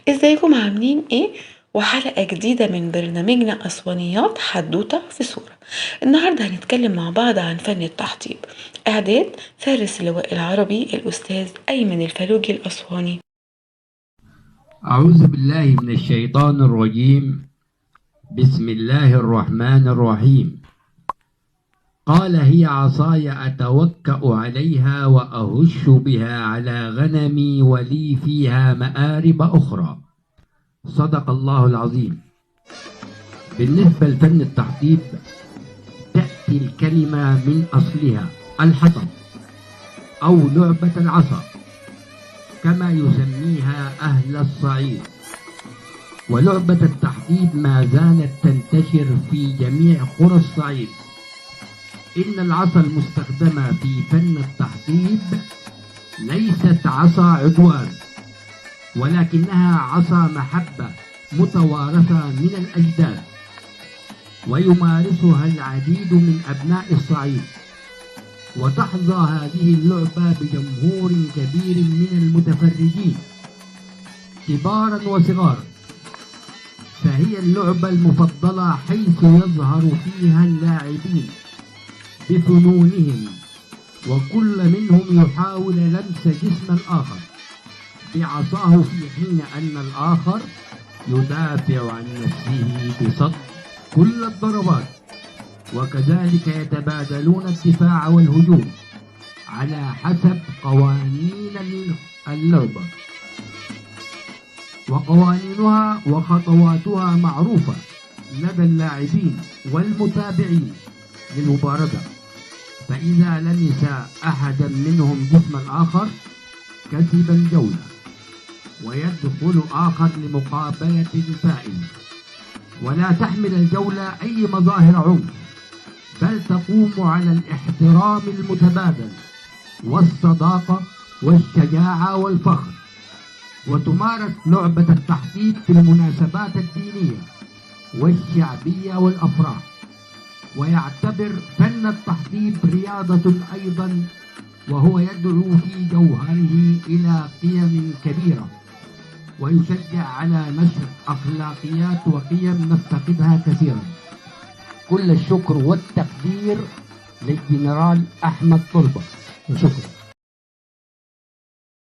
ازيكم عاملين ايه؟ وحلقة جديدة من برنامجنا أسوانيات حدوتة في صورة. النهاردة هنتكلم مع بعض عن فن التحطيب. إعداد فارس اللواء العربي الأستاذ أيمن الفالوجي الأسواني. أعوذ بالله من الشيطان الرجيم. بسم الله الرحمن الرحيم. قال هي عصاي أتوكأ عليها وأهش بها على غنمي ولي فيها مآرب أخرى. صدق الله العظيم. بالنسبة لفن التحطيب، تأتي الكلمة من أصلها الحطب أو لعبة العصا كما يسميها أهل الصعيد. ولعبة التحطيب ما زالت تنتشر في جميع قرى الصعيد. إن العصا المستخدمة في فن التحطيب ليست عصا عدوان، ولكنها عصا محبة متوارثة من الأجداد، ويمارسها العديد من أبناء الصعيد. وتحظى هذه اللعبة بجمهور كبير من المتفرجين كبارا وصغارا، فهي اللعبة المفضلة حيث يظهر فيها اللاعبين بفنونهم، وكل منهم يحاول لمس جسم الآخر بعصاه في حين أن الآخر يدافع عن نفسه بصد كل الضربات. وكذلك يتبادلون الدفاع والهجوم على حسب قوانين اللعبة، وقوانينها وخطواتها معروفة لدى اللاعبين والمتابعين للمبارزة. فإذا لمس أحدا منهم جسم الآخر كسب الجولة، ويدخل آخر لمقابلة الفائز. ولا تحمل الجولة أي مظاهر عنف، بل تقوم على الاحترام المتبادل والصداقة والشجاعة والفخر. وتمارس لعبة التحطيب في المناسبات الدينية والشعبية والأفراح. ويعتبر فن التحطيب رياضة أيضا، وهو يدعو في جوهره إلى قيم كبيرة، ويشجع على نشر أخلاقيات وقيم نفتقدها كثيرا. كل الشكر والتقدير للجنرال أحمد طلبة، وشكرا.